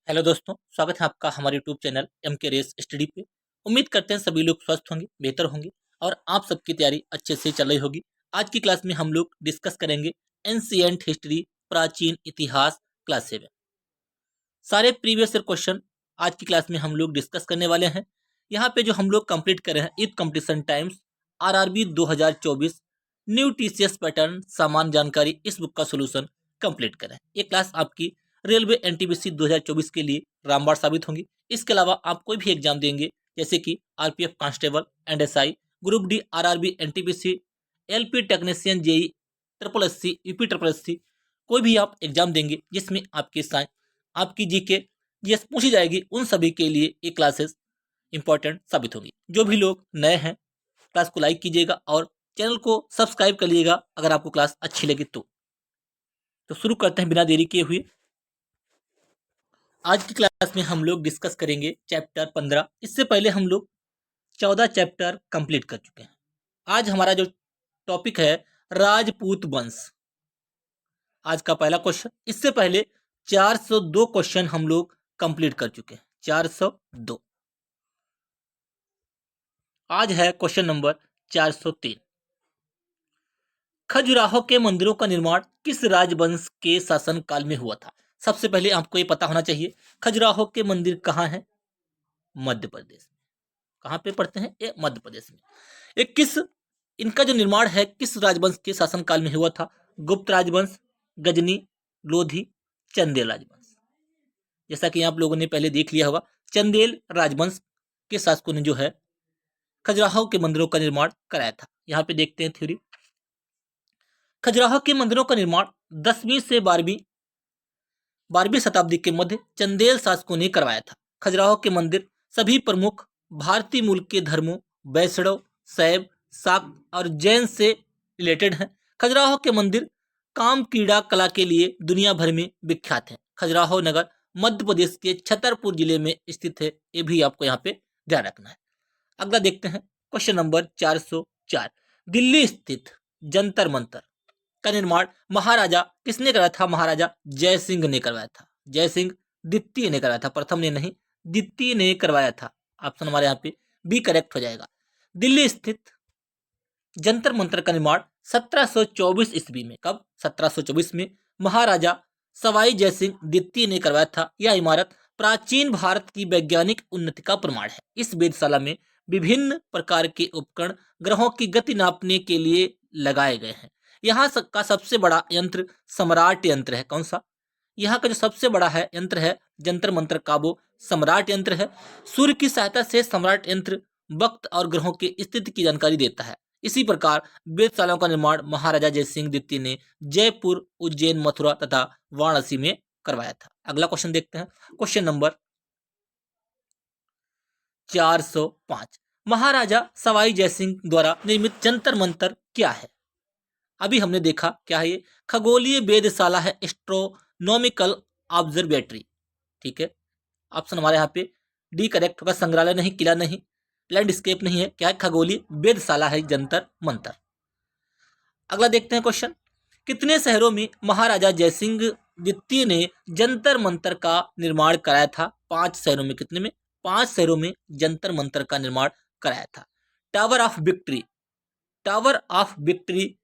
Hello दोस्तों, स्वागत है आपका हमारे यूट्यूब चैनल एम के रेस स्टडी पे। उम्मीद करते हैं सभी लोग स्वस्थ होंगे, बेहतर होंगे और आप सबकी तैयारी अच्छे से चल रही होगी। आज की क्लास में हम लोग डिस्कस करेंगे एंशिएंट हिस्ट्री, प्राचीन इतिहास, क्लास 7। सारे प्रीवियस ईयर क्वेश्चन आज की क्लास में हम लोग डिस्कस करने वाले हैं। यहाँ पे जो हम लोग कंप्लीट कर रहे हैं Eid competition times RRB 2024 new TCS pattern सामान्य जानकारी, इस बुक का सोल्यूशन कंप्लीट करें। ये क्लास आपकी रेलवे एनटीपीसी 2024 के लिए रामबाण साबित होंगी। इसके अलावा आप कोई भी एग्जाम देंगे जैसे कि RPF constable and SI, group D RRB NTPC, LP technician, JE, triple SC, UP triple SC, कोई भी आप एग्जाम देंगे जिसमें आपकी जीके जीएस पूछी जाएगी, उन सभी के लिए ये क्लासेस इंपॉर्टेंट साबित होगी। जो भी लोग नए हैं क्लास को लाइक कीजिएगा और चैनल को सब्सक्राइब कर लीजिएगा अगर आपको क्लास अच्छी लगी तो शुरू करते हैं बिना देरी किए हुए। आज की क्लास में हम लोग डिस्कस करेंगे चैप्टर 15। इससे पहले हम लोग 14 चैप्टर कंप्लीट कर चुके हैं। आज हमारा जो टॉपिक है राजपूत वंश। आज का पहला क्वेश्चन, इससे पहले 402 क्वेश्चन हम लोग कंप्लीट कर चुके हैं। 402। आज है क्वेश्चन नंबर 403। खजुराहो के मंदिरों का निर्माण किस राजवंश के शासन काल में हुआ था? सबसे पहले आपको ये पता होना चाहिए खजुराहो के मंदिर कहाँ हैं? मध्य प्रदेश में। कहाँ पे पड़ते हैं? ये मध्य प्रदेश में। ये किस इनका जो निर्माण है किस राजवंश के शासन काल में हुआ था? गुप्त राजवंश, गजनी, लोधी, चंदेल राजवंश। जैसा कि आप लोगों ने पहले देख लिया होगा, चंदेल राजवंश के शासकों ने जो है खजुराहो के मंदिरों का निर्माण कराया था। यहाँ पे देखते हैं थ्योरी। खजुराहो के मंदिरों का निर्माण 10वीं से 12वीं शताब्दी के मध्य चंदेल शासकों ने करवाया था। खजुराहो के मंदिर सभी प्रमुख भारतीय मूल के धर्मों वैष्णव, शैव, शाक्त और जैन से रिलेटेड हैं। खजुराहो के मंदिर काम क्रीड़ा कला के लिए दुनिया भर में विख्यात हैं। खजुराहो नगर मध्य प्रदेश के छतरपुर जिले में स्थित है। ये भी आपको यहाँ पे ध्यान रखना है। अगला देखते हैं क्वेश्चन नंबर 404। दिल्ली स्थित जंतर मंतर का निर्माण महाराजा किसने कराया था? महाराजा जय सिंह ने करवाया था। जय सिंह द्वितीय ने करवाया था, प्रथम ने नहीं, द्वितीय ने करवाया था। ऑप्शन हमारे यहाँ पे बी करेक्ट हो जाएगा। दिल्ली स्थित जंतर मंतर का निर्माण 1724 ईस्वी में, कब? 1724 में महाराजा सवाई जयसिंह द्वितीय ने करवाया था। यह इमारत प्राचीन भारत की वैज्ञानिक उन्नति का प्रमाण है। इस वेधशाला में विभिन्न प्रकार के उपकरण ग्रहों की गति नापने के लिए लगाए गए हैं। यहाँ का सबसे बड़ा यंत्र सम्राट यंत्र है। कौन सा? यहाँ का जो सबसे बड़ा है यंत्र है जंतर मंतर का, वो सम्राट यंत्र है। सूर्य की सहायता से सम्राट यंत्र वक्त और ग्रहों की स्थिति की जानकारी देता है। इसी प्रकार वेधशालाओं का निर्माण महाराजा जयसिंह द्वितीय ने जयपुर, उज्जैन, मथुरा तथा वाराणसी में करवाया था। अगला क्वेश्चन देखते हैं, क्वेश्चन नंबर 405। महाराजा सवाई जयसिंह द्वारा निर्मित जंतर मंतर क्या है? अभी हमने देखा क्या है ये? खगोलीय वेधशाला है, एस्ट्रोनॉमिकल ऑब्जर्वेटरी। ठीक है, ऑप्शन हमारे यहाँ पे डी करेक्ट होगा। संग्रहालय नहीं, किला नहीं, लैंडस्केप नहीं है, क्या है? खगोलीय वेधशाला है जंतर मंतर। अगला देखते हैं क्वेश्चन, कितने शहरों में महाराजा जयसिंह द्वितीय ने जंतर मंतर का निर्माण कराया था? 5 शहरों में। कितने में? 5 शहरों में जंतर मंतर का निर्माण कराया था। Tower of victory, tower of victory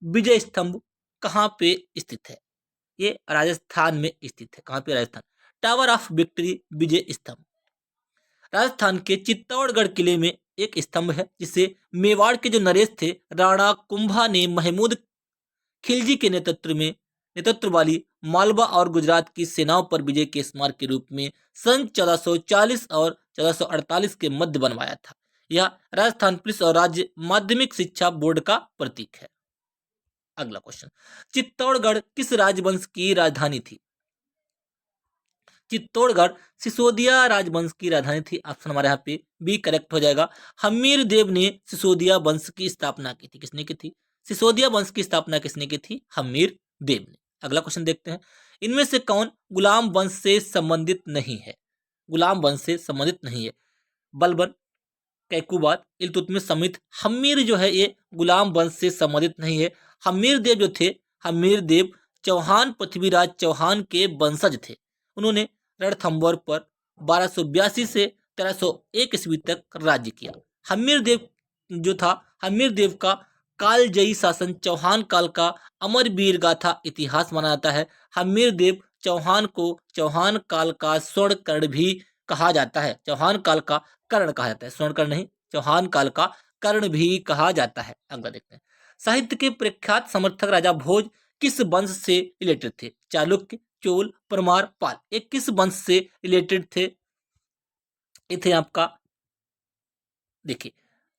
विजय स्तंभ कहाँ पे स्थित है? ये राजस्थान में स्थित है। कहाँ पे? राजस्थान। टावर ऑफ विक्ट्री विजय स्तंभ राजस्थान के चित्तौड़गढ़ किले में एक स्तंभ है, जिसे मेवाड़ के जो नरेश थे राणा कुंभा ने महमूद खिलजी के नेतृत्व वाली मालवा और गुजरात की सेनाओं पर विजय के स्मारक के रूप में सन 1440 और 1448 के मध्य बनवाया था। यह राजस्थान पुलिस और राज्य माध्यमिक शिक्षा बोर्ड का प्रतीक है। अगला क्वेश्चन, चित्तौड़गढ़ किस राजवंश की राजधानी थी? चित्तौड़गढ़ सिसोदिया राजवंश की राजधानी थी। ऑप्शन हमारे यहाँ पे बी करेक्ट हो जाएगा। हमीर देव ने सिसोदिया वंश की स्थापना की थी। किसने की थी? सिसोदिया वंश की स्थापना किसने की थी? हमीर देव ने। अगला क्वेश्चन देखते हैं, इनमें से कौन गुलाम वंश से संबंधित नहीं है? गुलाम वंश से संबंधित नहीं है। बलबन, कैकुबाद, इल्तुतमिश समेत हमीर जो है ये गुलाम वंश से संबंधित नहीं है। हमीर देव जो थे, हमीर देव चौहान पृथ्वीराज चौहान के वंशज थे। उन्होंने रणथंभौर पर 1282 से 1301 ईस्वी तक राज्य किया। हम्मीर देव जो था, हम्मीर देव का कालजयी शासन चौहान काल का अमर वीर गाथा इतिहास माना जाता है। हम्मीर देव चौहान को चौहान काल का स्वर्ण कर्ण भी कहा जाता है। चौहान काल का कर्ण कहा जाता है, स्वर्ण कर्ण नहीं, चौहान काल का कर्ण भी कहा जाता है। अगला देखते हैं, साहित्य के प्रख्यात समर्थक राजा भोज किस वंश से रिलेटेड थे? चालुक्य, चोल, परमार, पाल। ये किस वंश से रिलेटेड थे? ये थे आपका, देखिए,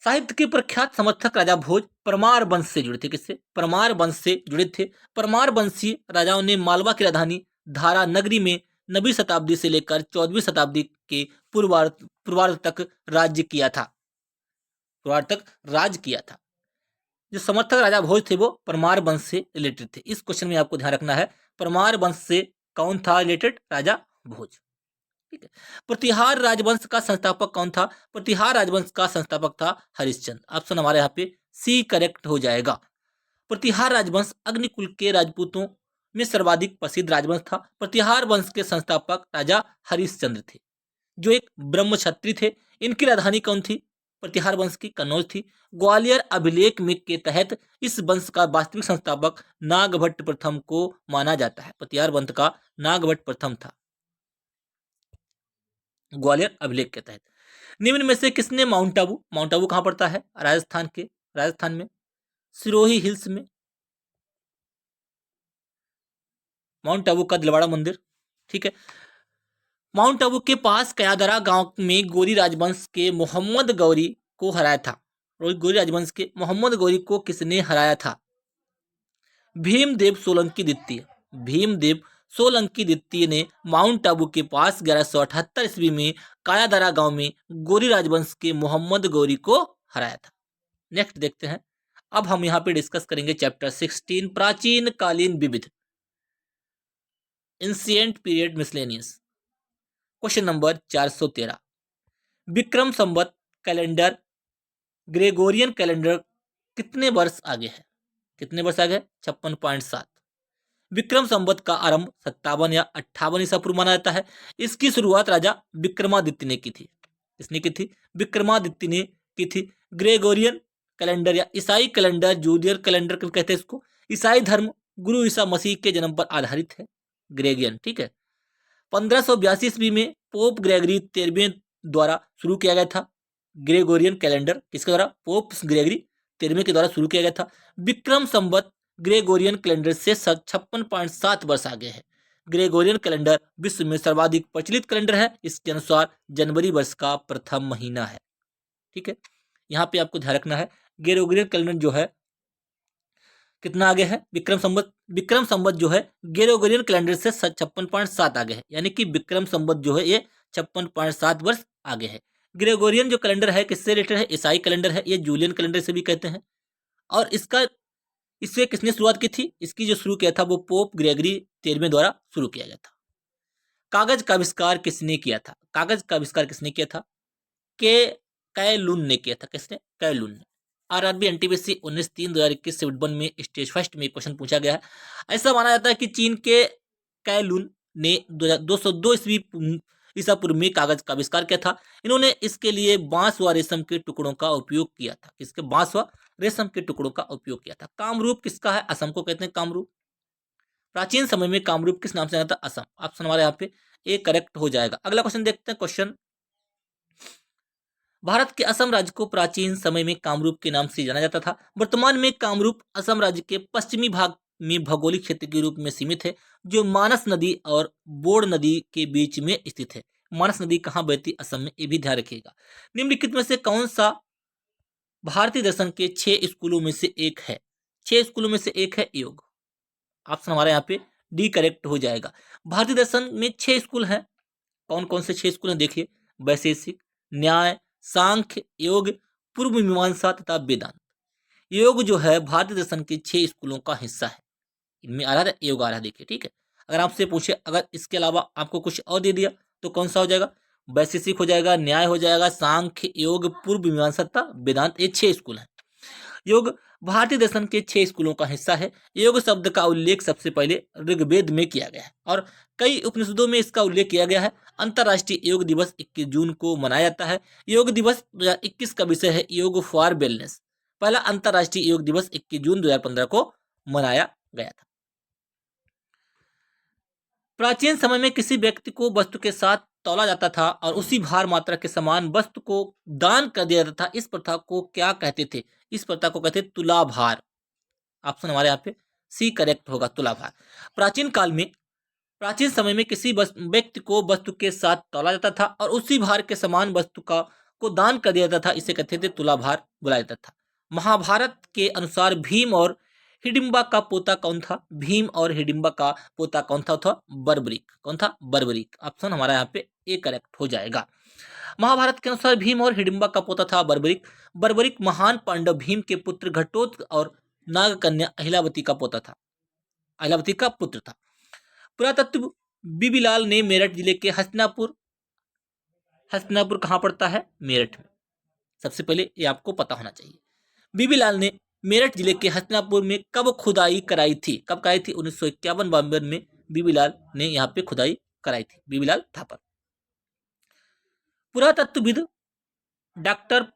साहित्य के प्रख्यात समर्थक राजा भोज परमार वंश से जुड़े थे। किससे? परमार वंश से जुड़े थे। परमार वंशीय राजाओं ने मालवा की राजधानी धारा नगरी में 9वीं शताब्दी से लेकर 14वीं शताब्दी के पूर्वार्ध तक राज्य किया था। पूर्वार्ध तक राज किया था। जो समर्थक राजा भोज थे वो परमार वंश से रिलेटेड थे। इस क्वेश्चन में आपको ध्यान रखना है, परमार वंश से कौन था रिलेटेड? राजा भोज। ठीक है। प्रतिहार राजवंश का संस्थापक कौन था? प्रतिहार राजवंश का संस्थापक था हरिश्चंद्र। ऑप्शन हमारे यहाँ पे सी करेक्ट हो जाएगा। प्रतिहार राजवंश अग्निकुल के राजपूतों में सर्वाधिक प्रसिद्ध राजवंश था। प्रतिहार वंश के संस्थापक राजा हरिश्चंद्र थे, जो एक ब्रह्मक्षत्रिय थे। इनकी राजधानी कौन थी? प्रतिहार वंश की कन्नौज थी। ग्वालियर अभिलेख में के तहत इस वंश का वास्तविक संस्थापक नागभट्ट प्रथम को माना जाता है। प्रतिहार वंश का नागभट्ट प्रथम था, ग्वालियर अभिलेख के तहत। निम्न में से किसने माउंट आबू, माउंट आबू कहां पड़ता है? राजस्थान में सिरोही हिल्स में माउंट आबू का दिलवाड़ा मंदिर। ठीक है। माउंट आबू के पास कयादरा गांव में गोरी राजवंश के मोहम्मद गौरी को हराया था। गोरी राजवंश के मोहम्मद गौरी को किसने हराया था? भीमदेव सोलंकी द्वितीय। भीमदेव सोलंकी द्वितीय ने माउंट आबू के पास 1178 ईस्वी में कायादरा गांव में गोरी राजवंश के मोहम्मद गौरी को हराया था। नेक्स्ट देखते हैं, अब हम यहाँ पे डिस्कस करेंगे चैप्टर 16, प्राचीन कालीन विविध, ancient period miscellaneous. Question number 413, Vikram Samvat calendar Gregorian calendar कितने वर्ष आगे है? कितने वर्ष आगे? 56.7। विक्रम संवत का आरंभ 57 या 58 ईसा पूर्व माना जाता है। इसकी शुरुआत राजा विक्रमादित्य ने की थी। किसने की थी? विक्रमादित्य ने की थी। ग्रेगोरियन कैलेंडर या ईसाई कैलेंडर, जूलियर कैलेंडर कहते हैं इसको, ईसाई धर्म गुरु ईसा मसीह के जन्म पर आधारित है। ग्रेगियन, ठीक है। 1582 ईस्वी में पोप ग्रेगरी 13वें द्वारा शुरू किया गया था। ग्रेगोरियन कैलेंडर किसके द्वारा? पोप ग्रेगरी 13वें के द्वारा शुरू किया गया था। विक्रम संवत ग्रेगोरियन कैलेंडर से 56.7 वर्ष आगे है। ग्रेगोरियन कैलेंडर विश्व में सर्वाधिक प्रचलित कैलेंडर है। इसके अनुसार जनवरी वर्ष का प्रथम महीना है। ठीक है, यहाँ पे आपको ध्यान रखना है, ग्रेगोरियन कैलेंडर जो है कितना आगे है? विक्रम संवत जो है ग्रेगोरियन कैलेंडर से 56.7 आगे है, यानी कि विक्रम संवत जो है ये 56.7 वर्ष आगे है। ग्रेगोरियन जो कैलेंडर है किससे रिलेटेड है? ईसाई कैलेंडर है, ये जूलियन कैलेंडर से भी कहते हैं। और इससे किसने शुरुआत की थी? इसकी जो शुरू किया था वो पोप ग्रेगरी 13वें द्वारा शुरू किया गया था। कागज का आविष्कार किसने किया था? कागज का आविष्कार किसने किया था? कैलून ने किया था। किसने? कैलून ने। आरआरबी एनटीपीसी 19/3/2021 से 1 में स्टेज फर्स्ट में क्वेश्चन पूछा गया है। ऐसा माना जाता है कि चीन के कैलून ने 202 ईसा पूर्व में कागज का आविष्कार किया था। इन्होंने इसके लिए बांस व रेशम के टुकड़ों का उपयोग किया था। किसके? बांस व रेशम के टुकड़ों का उपयोग किया था। कामरूप किसका है? असम को कहते हैं कामरूप। प्राचीन समय में कामरूप किस नाम से जाना था? असम। ऑप्शन हमारे यहाँ पे ए करेक्ट हो जाएगा। अगला क्वेश्चन देखते हैं। क्वेश्चन, भारत के असम राज्य को प्राचीन समय में कामरूप के नाम से जाना जाता था। वर्तमान में कामरूप असम राज्य के पश्चिमी भाग में भौगोलिक क्षेत्र के रूप में सीमित है, जो मानस नदी और बोर्ड नदी के बीच में स्थित है। मानस नदी कहाँ बहती? असम में, ये भी ध्यान रखिएगा। निम्नलिखित में से कौन सा भारतीय दर्शन के 6 स्कूलों में से एक है? 6 स्कूलों में से एक है योग। ऑप्शन हमारे यहाँ पे डी करेक्ट हो जाएगा। भारतीय दर्शन में 6 स्कूल हैं। कौन कौन से 6 स्कूल हैं? देखिए, वैशेषिक, न्याय, सांख्य, योग, पूर्व मीमांसा तथा वेदांत। योग जो है भारतीय दर्शन के 6 स्कूलों का हिस्सा है। इनमें आ रहा है योग, आ रहा है, देखिए। ठीक है, अगर आपसे पूछे अगर इसके अलावा आपको कुछ और दे दिया तो कौन सा हो जाएगा? वैशेषिक हो जाएगा, न्याय हो जाएगा, सांख्य, योग, पूर्व मीमांसा तथा वेदांत। ये 6 स्कूल हैं। योग भारतीय दर्शन के 6 स्कूलों का हिस्सा है। योग शब्द का उल्लेख सबसे पहले ऋग्वेद में किया गया है और कई उपनिषदों में इसका उल्लेख किया गया है। अंतर्राष्ट्रीय योग दिवस 21 जून को मनाया जाता है। योग दिवस 2021 का विषय है योग फॉर वेलनेस। पहला अंतर्राष्ट्रीय योग दिवस 21 जून 2015 को मनाया गया था। प्राचीन समय में किसी व्यक्ति को वस्तु के साथ तौला जाता था और उसी भार मात्रा के समान वस्तु को दान कर दिया जाता था। इस प्रथा को क्या कहते थे? इस प्रथा को कहते तुला भार। ऑप्शन हमारे यहाँ पे सी करेक्ट होगा, तुला भार। प्राचीन समय में किसी व्यक्ति को वस्तु के साथ तौला जाता था और उसी भार के समान वस्तु को दान कर दिया जाता था। इसे कहते थे तुला भार बुलाया जाता था। महाभारत के अनुसार भीम और हिडिंबा का पोता कौन था? भीम और हिडिंबा का पोता कौन था? बर्बरीक। कौन था? बर्बरीक। ऑप्शन हमारा यहाँ पे ए करेक्ट हो जाएगा। महाभारत के अनुसार भीम और हिडिंबा का पोता था बर्बरीक। बर्बरीक महान पांडव भीम के पुत्र घटोत्कच और नागकन्या अहिलावती का पोता था, अहिलावती का पुत्र था। पुरातत्व बीबीलाल ने मेरठ जिले के हस्तिनापुर कहाँ पड़ता है? मेरठ में। सबसे पहले ये आपको पता होना चाहिए। बीबीलाल ने मेरठ जिले के हस्तिनापुर में कब खुदाई कराई थी? कब कराई थी? 1951-52 में बीबीलाल ने यहाँ पे खुदाई कराई थी, बीबीलाल थापर। पुरातत्वविद डॉक्टर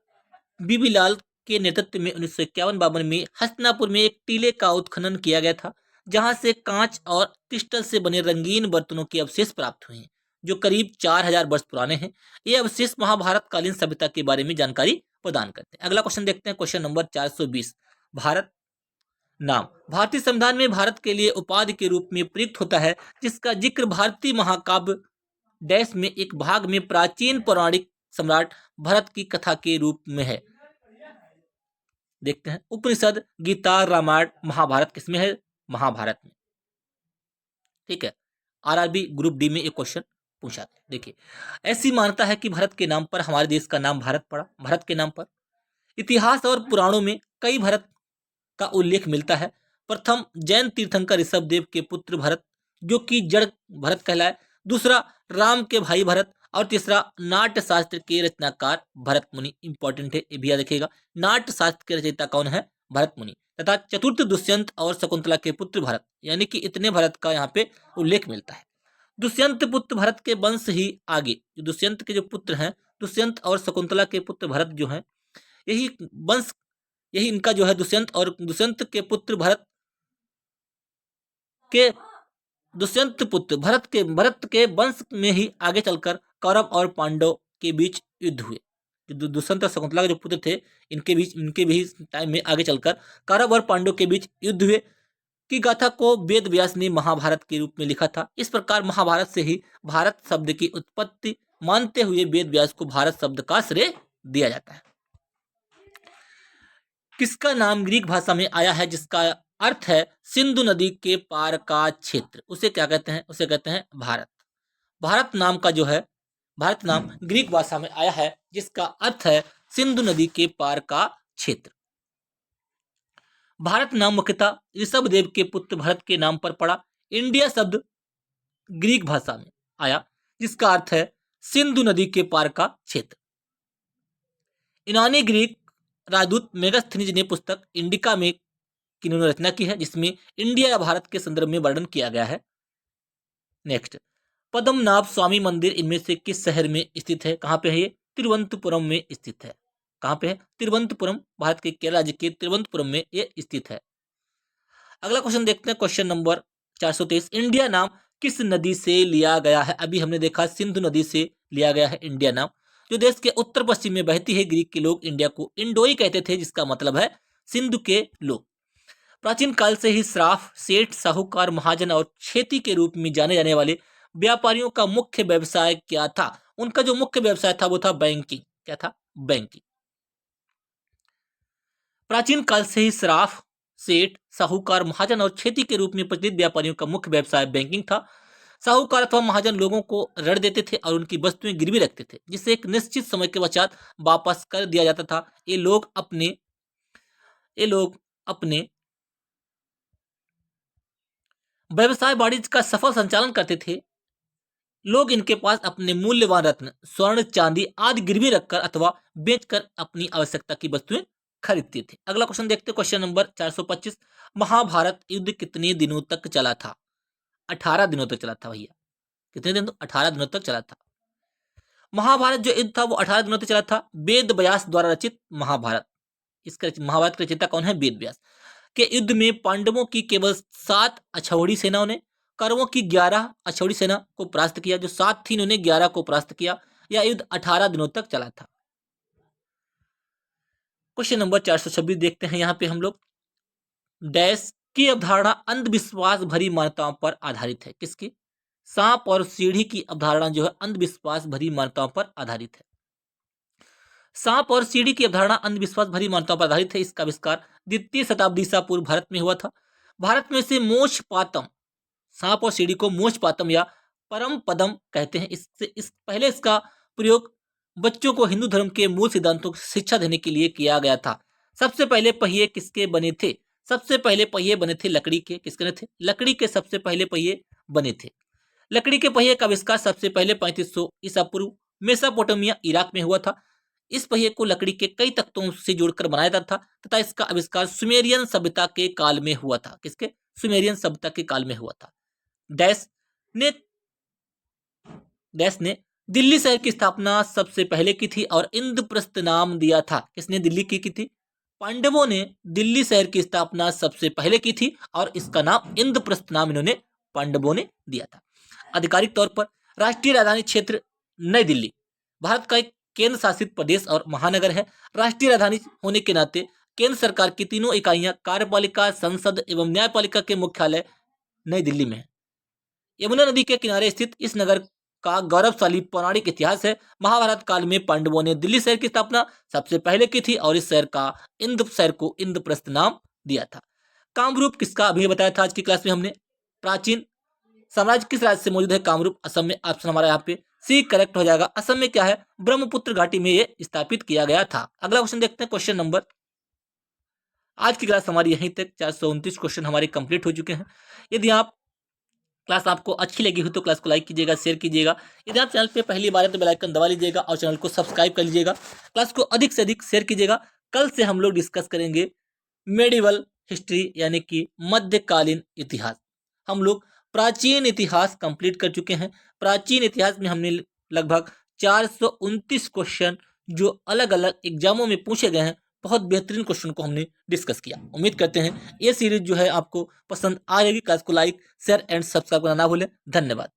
बीबीलाल के नेतृत्व में 1951-52 में हस्तिनापुर में एक टीले का उत्खनन किया गया था, जहां से कांच और क्रिस्टल से बने रंगीन बर्तनों के अवशेष प्राप्त हुए हैं, जो करीब 4000 वर्ष पुराने हैं। ये अवशेष महाभारत कालीन सभ्यता के बारे में जानकारी प्रदान करते हैं। अगला क्वेश्चन देखते हैं, क्वेश्चन नंबर 420। भारत नाम भारतीय संविधान में भारत के लिए उपाधि के रूप में प्रयुक्त होता है, जिसका जिक्र भारतीय महाकाव्य डैश में एक भाग में प्राचीन पौराणिक सम्राट भरत की कथा के रूप में है। देखते हैं, उपनिषद, गीता, रामायण, महाभारत किसमें है? महाभारत में। ठीक है, आरआरबी ग्रुप डी में एक क्वेश्चन पूछा था। देखिए, ऐसी मान्यता है कि भरत के नाम पर हमारे देश का नाम भारत पड़ा। भरत के नाम पर इतिहास और पुराणों में कई भरत का उल्लेख मिलता है। प्रथम जैन तीर्थंकर ऋषभदेव के पुत्र भरत, जो कि जड़ भरत कहलाए। दूसरा राम के भाई भरत और तीसरा नाट्य शास्त्र के रचनाकार भरत मुनि। इंपॉर्टेंट है, ये भी याद रखिएगा। नाट्य शास्त्र के रचयिता कौन है? भरत मुनि। तथा चतुर्थ दुष्यंत और शकुंतला के पुत्र भरत, यानी कि इतने भरत का यहाँ पे उल्लेख मिलता है। दुष्यंत पुत्र भरत के वंश ही आगे, जो दुष्यंत के जो पुत्र हैं, दुष्यंत और शकुंतला के पुत्र भरत जो हैं, यही वंश, यही इनका जो है दुष्यंत और दुष्यंत के पुत्र भरत के भरत के वंश में ही आगे चलकर कौरव और पांडव के बीच युद्ध हुए। जो दुष्यंत और शकुंतला के जो पुत्र थे, इनके भी टाइम में आगे चलकर कौरव और पांडव के बीच युद्ध हुए की गाथा को वेद व्यास ने महाभारत के रूप में लिखा था। इस प्रकार महाभारत से ही भारत शब्द की उत्पत्ति मानते हुए वेद व्यास को भारत शब्द का श्रेय दिया जाता है। किसका नाम ग्रीक भाषा में आया है जिसका अर्थ है सिंधु नदी के पार का क्षेत्र? उसे क्या कहते हैं? उसे कहते हैं भारत। भारत नाम ग्रीक भाषा में आया है जिसका अर्थ है सिंधु नदी के पार का क्षेत्र। भारत नाम मुख्यतः ऋषभदेव के पुत्र भरत के नाम पर पड़ा। इंडिया शब्द ग्रीक भाषा में आया जिसका अर्थ है सिंधु नदी के पार का क्षेत्र। यूनानी ग्रीक राजदूत मेगास्थनीज ने पुस्तक इंडिका में की इन्होंने रचना की है, जिसमें इंडिया या भारत के संदर्भ में वर्णन किया गया है। नेक्स्ट, पद्मनाभ स्वामी मंदिर इनमें से किस शहर में स्थित है? कहाँ पे है ये? तिरुवनंतपुरम में स्थित है। कहाँ पे है? तिरुवनंतपुरम, भारत के केरल राज्य के तिरुवनंतपुरम में ये स्थित है। अगला क्वेश्चन देखते हैं, क्वेश्चन नंबर 423। इंडिया नाम किस नदी से लिया गया है? अभी हमने देखा सिंधु नदी से लिया गया है इंडिया नाम, जो देश के उत्तर पश्चिम में बहती है। ग्रीक के लोग इंडिया को इंडोई कहते थे, जिसका मतलब है सिंधु के लोग। प्राचीन काल से ही श्राफ, सेठ, साहूकार, महाजन और खेती के रूप में जाने जाने वाले व्यापारियों का मुख्य व्यवसाय क्या था? उनका जो मुख्य व्यवसाय था वो था बैंकिंग। क्या था? बैंकिंग। प्राचीन काल से ही श्राफ, सेठ, साहूकार, महाजन और खेती के रूप में प्रचलित व्यापारियों का मुख्य व्यवसाय बैंकिंग था। साहूकार अथवा महाजन लोगों को ऋण देते थे और उनकी वस्तुएं गिरवी रखते थे, जिसे एक निश्चित समय के पश्चात वापस कर दिया जाता था। ये लोग अपने व्यवसाय वाणिज्य का सफल संचालन करते थे। लोग इनके पास अपने मूल्यवान रत्न, स्वर्ण, चांदी आदि गिरवी रखकर अथवा बेचकर अपनी आवश्यकता की वस्तुएं खरीदते थे। अगला क्वेश्चन देखते हैं, क्वेश्चन नंबर 425। महाभारत युद्ध कितने दिनों तक चला था? 18 दिनों तक चला था भैया। कितने दिन? 18 दिनों तक चला था। महाभारत जो युद्ध था वो 18 दिनों तक चला था। वेद व्यास द्वारा रचित महाभारत। इसका महाभारत के रचयिता कौन है? वेद व्यास। के युद्ध में पांडवों की केवल 7 अछौड़ी सेनाओं ने कौरवों की 11 अछौड़ी सेना को परास्त किया। जो 7 थी इन्होंने 11 को परास्त किया। यह युद्ध 18 दिनों तक चला था। क्वेश्चन नंबर 426 देखते हैं। यहाँ पे हम लोग डैश की अवधारणा अंधविश्वास भरी मान्यताओं पर आधारित है। किसकी? सांप और सीढ़ी की अवधारणा जो है अंधविश्वास भरी मान्यताओं पर आधारित है। सांप और सीढ़ी की अवधारणा अंधविश्वास भरी मान्यताओं पर आधारित है। इसका आविष्कार 2वीं शताब्दी ईसा पूर्व भारत में हुआ था। भारत में से मोक्ष पातम, सांप और सीढ़ी को मोक्ष पातम या परम पदम कहते हैं। पहले इसका प्रयोग बच्चों को हिंदू धर्म के मूल सिद्धांतों की शिक्षा देने के लिए किया गया था। सबसे पहले पहिए किसके बने थे? सबसे पहले पहिए बने थे लकड़ी के। किसके बने थे? लकड़ी के सबसे पहले पहिए बने थे। लकड़ी के पहिए का आविष्कार सबसे पहले 3500 ईसा पूर्व मेसोपोटामिया इराक में हुआ था। इस पहिए को लकड़ी के कई तख्तों से जोड़कर बनाया जाता था तथा इसका आविष्कार सुमेरियन सभ्यता के काल में हुआ था। किसके? सुमेरियन सभ्यता के काल में हुआ था। डैश ने दिल्ली शहर की स्थापना सबसे पहले की थी और इंद्रप्रस्थ नाम दिया था। किसने दिल्ली की थी? पांडवों ने दिल्ली शहर की स्थापना सबसे पहले की थी और इसका नाम इंद्रप्रस्थ नाम इन्होंने पांडवों ने दिया था। आधिकारिक तौर पर राष्ट्रीय राजधानी क्षेत्र नई दिल्ली भारत का एक केंद्र शासित प्रदेश और महानगर है। राष्ट्रीय राजधानी होने के नाते केंद्र सरकार की तीनों इकाइयां कार्यपालिका, संसद एवं न्यायपालिका के मुख्यालय नई दिल्ली में है। यमुना नदी के किनारे स्थित इस नगर का गौरवशाली पौराणिक इतिहास है। महाभारत काल में पांडवों ने दिल्ली शहर की स्थापना सबसे पहले की थी और इस शहर को इंद्रप्रस्थ नाम दिया था। कामरूप किसका? अभी बताया था आज की क्लास में हमने। प्राचीन साम्राज्य किस राज्य से मौजूद है? कामरूप असम में। ऑप्शन हमारा यहाँ पे सी करेक्ट हो जाएगा। असम में क्या है? ब्रह्मपुत्र घाटी में ये स्थापित किया गया था। अगला क्वेश्चन देखते हैं, क्वेश्चन नंबर। आज की क्लास हमारी यहीं तक 429 क्वेश्चन हमारे कंप्लीट हो चुके हैं। यदि आप क्लास आपको अच्छी लगी हो तो क्लास को लाइक कीजिएगा, शेयर कीजिएगा। यदि आप चैनल पे पहली बार है तो बेल आइकन दबा लीजिएगा और चैनल को सब्सक्राइब कर लीजिएगा। क्लास को अधिक से अधिक शेयर कीजिएगा। कल से हम लोग डिस्कस करेंगे मेडिवल हिस्ट्री यानी कि मध्यकालीन इतिहास। हम लोग प्राचीन इतिहास कंप्लीट कर चुके हैं। प्राचीन इतिहास में हमने लगभग 429 क्वेश्चन जो अलग अलग एग्जामों में पूछे गए हैं, बहुत बेहतरीन क्वेश्चन को हमने डिस्कस किया। उम्मीद करते हैं ये सीरीज जो है आपको पसंद आएगी। क्लास को लाइक, शेयर एंड सब्सक्राइब करना ना भूलें। धन्यवाद।